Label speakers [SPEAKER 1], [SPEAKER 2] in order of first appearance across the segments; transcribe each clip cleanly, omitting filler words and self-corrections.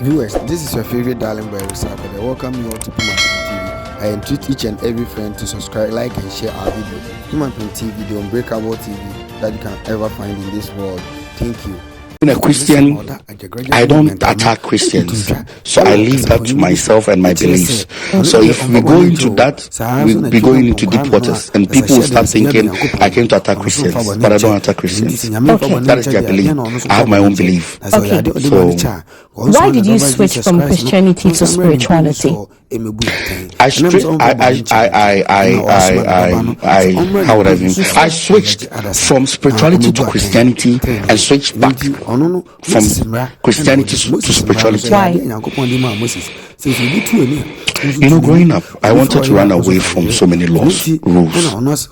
[SPEAKER 1] Viewers, this is your favorite darling boy, Osofo. I welcome you all to Puma TV. I entreat each and every friend to subscribe, like, and share our video. Puma TV, the unbreakable TV that you can ever find in this world. Thank you.
[SPEAKER 2] Being a Christian, I don't attack Christians, so I leave that to myself and my beliefs. So if we go into that, we'll be going into deep waters, and people will start thinking I came to attack Christians, but I don't attack Christians. Okay. That is their belief. I have my own belief.
[SPEAKER 3] Okay.
[SPEAKER 2] So
[SPEAKER 3] why did you switch from Christianity to spirituality?
[SPEAKER 2] I switched from spirituality to Christianity and switched back from Christianity to spirituality.
[SPEAKER 3] Why?
[SPEAKER 2] You know, growing up, I wanted to run away from so many laws, rules.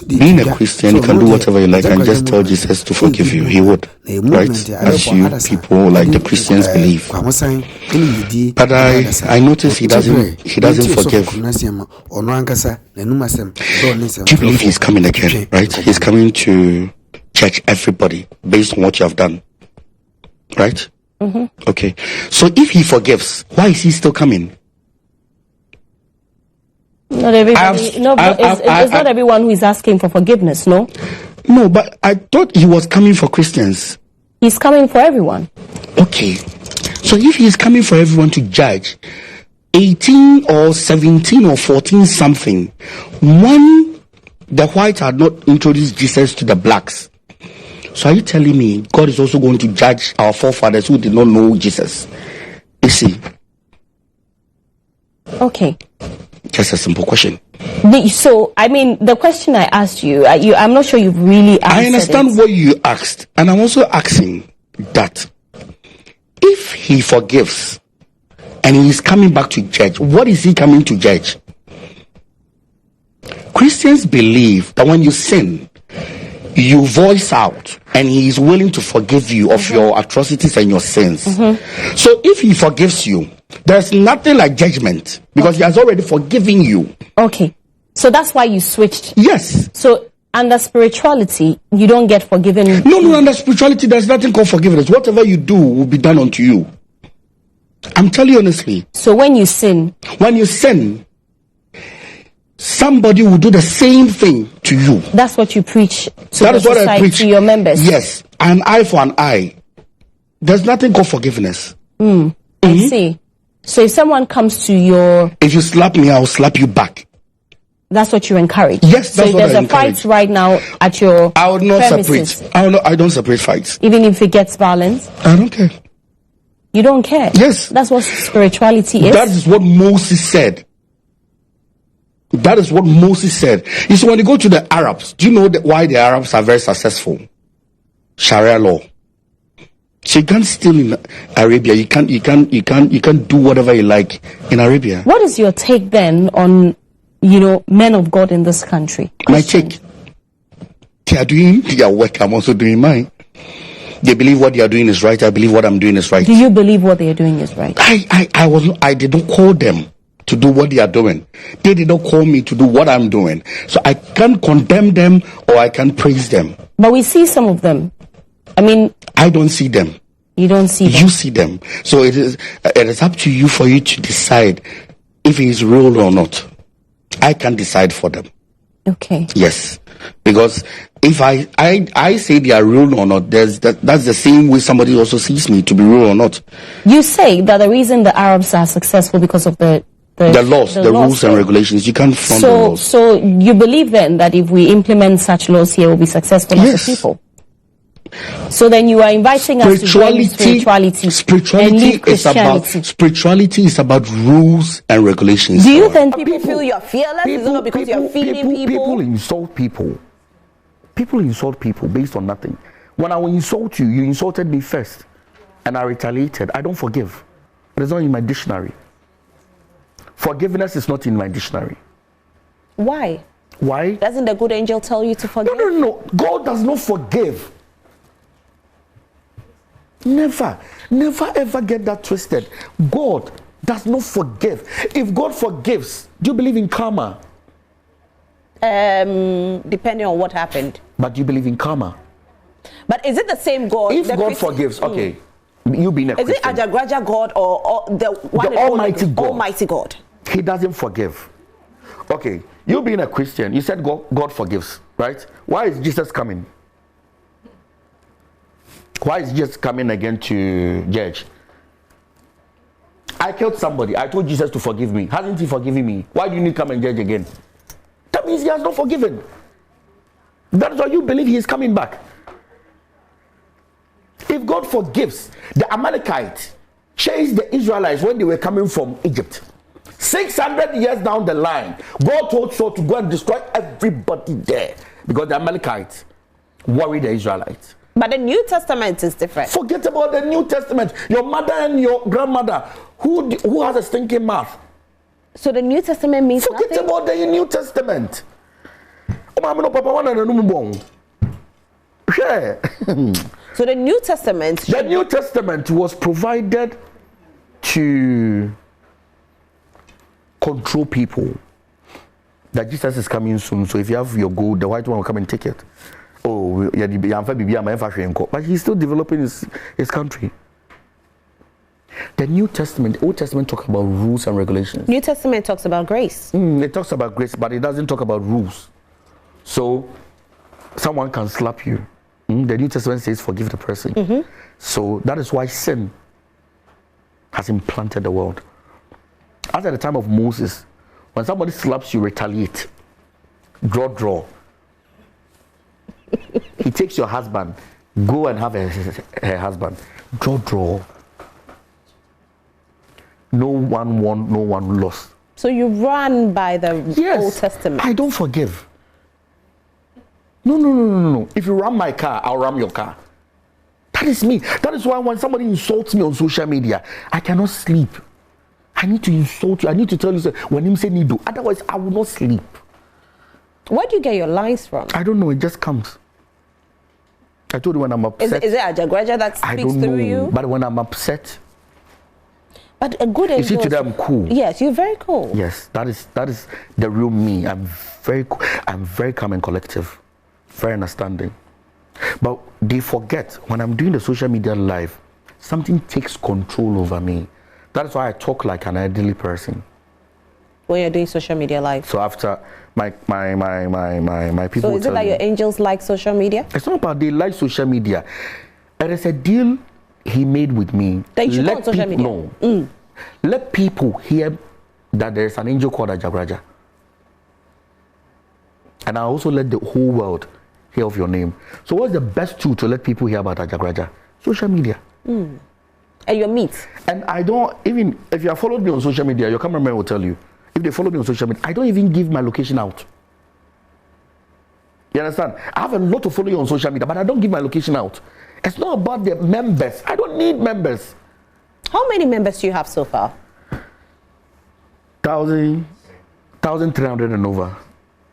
[SPEAKER 2] Being a Christian, you can do whatever you like and just tell Jesus to forgive you. He would, right? As you people like the Christians believe. But I noticed he doesn't forgive. Do you believe he's coming again, right? He's coming to judge everybody based on what you have done, right? Mm-hmm. Okay, so if he forgives, why is he still coming?
[SPEAKER 3] Not everybody. It's not everyone who is asking for forgiveness, no?
[SPEAKER 2] No, but I thought he was coming for Christians.
[SPEAKER 3] He's coming for everyone.
[SPEAKER 2] Okay, so if he's coming for everyone to judge, 18 or 17 or 14 something, when the whites had not introduced Jesus to the blacks, so are you telling me God is also going to judge our forefathers who did not know Jesus? You see?
[SPEAKER 3] Okay.
[SPEAKER 2] Just a simple question.
[SPEAKER 3] So, I mean, the question I asked you, I'm not sure you've really answered
[SPEAKER 2] I understand what you asked. And I'm also asking that if he forgives and he's coming back to judge, what is he coming to judge? Christians believe that when you sin, you voice out and he is willing to forgive you of your atrocities and your sins. So if he forgives you, there's nothing like judgment because he has already forgiven you.
[SPEAKER 3] Okay, so that's why you switched.
[SPEAKER 2] Yes.
[SPEAKER 3] So under spirituality, you don't get forgiven.
[SPEAKER 2] No, under spirituality, there's nothing called forgiveness. Whatever you do will be done unto you. I'm telling you honestly.
[SPEAKER 3] So when you sin,
[SPEAKER 2] somebody will do the same thing to you.
[SPEAKER 3] That's what you preach to
[SPEAKER 2] that is what I preach
[SPEAKER 3] to your members.
[SPEAKER 2] Yes, an eye for an eye. There's nothing called forgiveness.
[SPEAKER 3] I see. So if someone comes to
[SPEAKER 2] if you slap me, I'll slap you back.
[SPEAKER 3] That's what you encourage.
[SPEAKER 2] Yes, that's
[SPEAKER 3] so
[SPEAKER 2] what I
[SPEAKER 3] there's a
[SPEAKER 2] encourage.
[SPEAKER 3] Fight right now at your
[SPEAKER 2] I would not
[SPEAKER 3] premises.
[SPEAKER 2] separate. I don't separate fights.
[SPEAKER 3] Even if it gets violence?
[SPEAKER 2] I don't care.
[SPEAKER 3] You don't care?
[SPEAKER 2] Yes.
[SPEAKER 3] That's what spirituality is?
[SPEAKER 2] That is what Moses said. That is what Moses said. You see, when you go to the Arabs, do you know why the Arabs are very successful? Sharia law. So you can't steal in Arabia. You can't do whatever you like in Arabia.
[SPEAKER 3] What is your take then on, men of God in this country?
[SPEAKER 2] My take. They are doing their work. I'm also doing mine. They believe what they are doing is right. I believe what I'm doing is right.
[SPEAKER 3] Do you believe what they are doing is right?
[SPEAKER 2] I didn't call them to do what they are doing. They did not call me to do what I'm doing. So I can't condemn them or I can't praise them.
[SPEAKER 3] But we see some of them.
[SPEAKER 2] I don't see them.
[SPEAKER 3] You don't see them.
[SPEAKER 2] You see them. So it is up to you for you to decide if it is real or not. I can't decide for them.
[SPEAKER 3] Okay.
[SPEAKER 2] Yes. Because if I say they are real or not, that's the same way somebody also sees me to be real or not.
[SPEAKER 3] You say that the reason the Arabs are successful because of the
[SPEAKER 2] laws, the rules and regulations. You can't front the laws.
[SPEAKER 3] So you believe then that if we implement such laws here, we'll be successful as a people? So then you are inviting us to join spirituality.
[SPEAKER 2] Spirituality is about rules and regulations.
[SPEAKER 3] Do you then
[SPEAKER 4] people feel you're fearless? Is it not because you're feeding people?
[SPEAKER 5] People insult people. People insult people based on nothing. When I will insult you, you insulted me first, and I retaliated. I don't forgive. It is not in my dictionary. Forgiveness is not in my dictionary.
[SPEAKER 4] Why?
[SPEAKER 5] Why?
[SPEAKER 4] Doesn't the good angel tell you to forgive?
[SPEAKER 5] No. God does not forgive. Never ever get that twisted. God does not forgive. If God forgives, do you believe in karma?
[SPEAKER 4] Depending on what happened.
[SPEAKER 5] But do you believe in karma?
[SPEAKER 4] But is it the same God?
[SPEAKER 5] If God forgives, okay. You being a
[SPEAKER 4] Is
[SPEAKER 5] Christian.
[SPEAKER 4] it Ajagurajah God or the one
[SPEAKER 5] The Almighty God.
[SPEAKER 4] Almighty God?
[SPEAKER 5] He doesn't forgive. Okay, you being a Christian, you said God forgives, right? Why is Jesus coming? Why is Jesus coming again to judge? I killed somebody. I told Jesus to forgive me. Hasn't he forgiven me? Why do you need to come and judge again? That means he has not forgiven. That's why you believe he is coming back. If God forgives, the Amalekites chased the Israelites when they were coming from Egypt. 600 years down the line, God told Saul to go and destroy everybody there because the Amalekites worried the Israelites.
[SPEAKER 4] But the New Testament is different.
[SPEAKER 5] Forget about the New Testament. Your mother and your grandmother, who has a stinking mouth?
[SPEAKER 4] So the New Testament means
[SPEAKER 5] Forget
[SPEAKER 4] nothing?
[SPEAKER 5] about the New Testament. Yeah.
[SPEAKER 4] So the New Testament...
[SPEAKER 5] The New Testament was provided to control people. That Jesus is coming soon. So if you have your gold, the white one will come and take it. Oh, but he's still developing his country. The New Testament, the Old Testament talk about rules and regulations.
[SPEAKER 4] New Testament talks about grace.
[SPEAKER 5] It talks about grace, but it doesn't talk about rules. So someone can slap you. The New Testament says forgive the person. So that is why sin has implanted the world. As at the time of Moses, when somebody slaps you, retaliate. Draw. He takes your husband, go and have her husband. Draw. No one won, no one lost.
[SPEAKER 4] So you run by the Old Testament.
[SPEAKER 5] I don't forgive. No. If you ram my car, I'll ram your car. That is me. That is why when somebody insults me on social media, I cannot sleep. I need to insult you. I need to tell you when him say nido. Otherwise, I will not sleep.
[SPEAKER 4] Where do you get your lines from?
[SPEAKER 5] I don't know. It just comes. I told you when I'm upset.
[SPEAKER 4] Is it Ajagurajah that speaks
[SPEAKER 5] I don't
[SPEAKER 4] through
[SPEAKER 5] know,
[SPEAKER 4] you?
[SPEAKER 5] but when I'm upset,
[SPEAKER 4] But a good angel.
[SPEAKER 5] you see, today I'm cool.
[SPEAKER 4] Yes, you're very cool.
[SPEAKER 5] Yes, that is the real me. I'm very cool. I'm very calm and collective, very understanding. But they forget when I'm doing the social media live, something takes control over me. That's why I talk like an elderly person.
[SPEAKER 4] When you're doing social media live.
[SPEAKER 5] So after my people.
[SPEAKER 4] So is it that your angels like social media?
[SPEAKER 5] It's not about they like social media. There is a deal he made with me.
[SPEAKER 4] That you should go on social media?
[SPEAKER 5] No. Let people hear that there is an angel called Ajagurajah. And I also let the whole world hear of your name. So what's the best tool to let people hear about Ajagurajah? Social media.
[SPEAKER 4] And your meat.
[SPEAKER 5] And I don't even, if you have followed me on social media, your cameraman will tell you. If they follow me on social media, I don't even give my location out. You understand? I have a lot to follow you on social media, but I don't give my location out. It's not about the members. I don't need members.
[SPEAKER 4] How many members do you have so far?
[SPEAKER 5] 1,300 and over.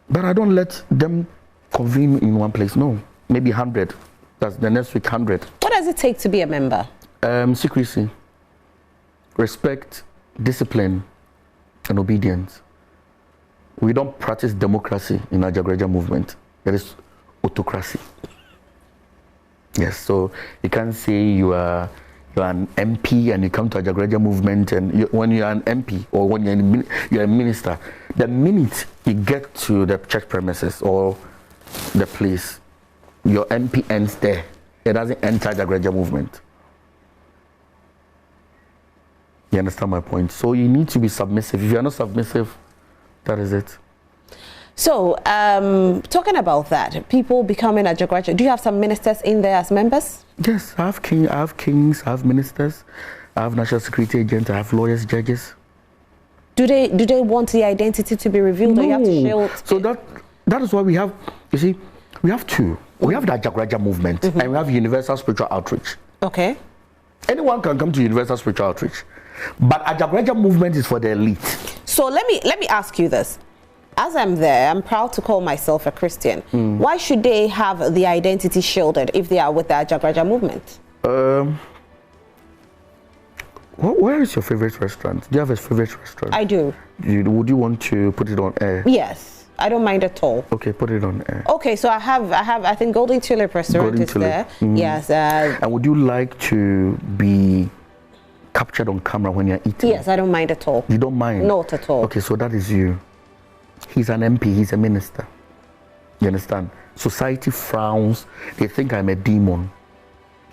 [SPEAKER 5] But I don't let them convene in one place. No, maybe 100. That's the next week, 100.
[SPEAKER 4] What does it take to be a member?
[SPEAKER 5] Secrecy, respect, discipline, and obedience. We don't practice democracy in Ajagurajah movement. There is autocracy. Yes, so you can't say you are an MP and you come to Ajagurajah movement, and when you are an MP or when you're a minister, the minute you get to the church premises or the place, your MP ends there. It doesn't enter Ajagurajah movement. You understand my point? So you need to be submissive. If you are not submissive, that is it.
[SPEAKER 4] So, talking about that, people becoming Ajagurajah, do you have some ministers in there as members?
[SPEAKER 5] Yes, I have kings, I have ministers, I have national security agents, I have lawyers, judges.
[SPEAKER 4] Do they want the identity to be revealed,
[SPEAKER 5] No.
[SPEAKER 4] or you have to shield?
[SPEAKER 5] So that is why we have, you see, we have two. We have the Ajagurajah movement and we have Universal Spiritual Outreach.
[SPEAKER 4] Okay.
[SPEAKER 5] Anyone can come to Universal Spiritual Outreach, but Ajagurajah movement is for the elite.
[SPEAKER 4] So let me ask you this. As I'm there, I'm proud to call myself a Christian. Why should they have the identity shielded if they are with the Ajagurajah movement?
[SPEAKER 5] Where is your favorite restaurant? Do you have a favorite restaurant?
[SPEAKER 4] I do.
[SPEAKER 5] Would you want to put it on air?
[SPEAKER 4] Yes. I don't mind at all.
[SPEAKER 5] Okay, put it on air.
[SPEAKER 4] Okay, so I think Golden Tulip Restaurant
[SPEAKER 5] Golden
[SPEAKER 4] is
[SPEAKER 5] Tulip.
[SPEAKER 4] there.
[SPEAKER 5] Mm.
[SPEAKER 4] Yes.
[SPEAKER 5] And would you like to be captured on camera when you're eating?
[SPEAKER 4] Yes, I don't mind at all.
[SPEAKER 5] You don't mind?
[SPEAKER 4] Not at all.
[SPEAKER 5] Okay, so that is you. He's an MP, he's a minister. You understand? Society frowns, they think I'm a demon.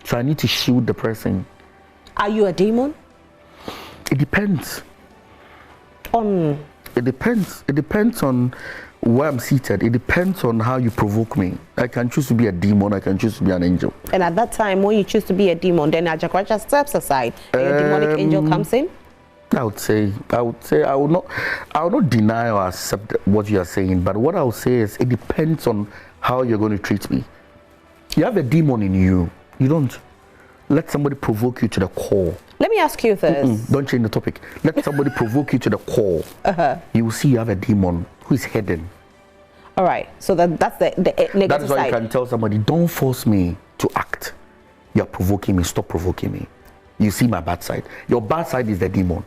[SPEAKER 5] So I need to shield the person.
[SPEAKER 4] Are you a demon?
[SPEAKER 5] It depends.
[SPEAKER 4] On
[SPEAKER 5] It depends. It depends on where I'm seated. It depends on how you provoke me. I can choose to be a demon, I can choose to be an angel.
[SPEAKER 4] and at that time when you choose to be a demon, then Ajagurajah steps aside and your demonic angel comes in?
[SPEAKER 5] I will not deny or accept what you are saying, but what I will say is it depends on how you're going to treat me. You have a demon in you. You don't let somebody provoke you to the core.
[SPEAKER 4] Let me ask you this.
[SPEAKER 5] Don't change the topic. Let somebody provoke you to the core. You will see you have a demon who is hidden.
[SPEAKER 4] All right, so that's the negative
[SPEAKER 5] That is why
[SPEAKER 4] side.
[SPEAKER 5] you can tell somebody, don't force me to act. You're provoking me. Stop provoking me. You see my bad side. Your bad side is the demon.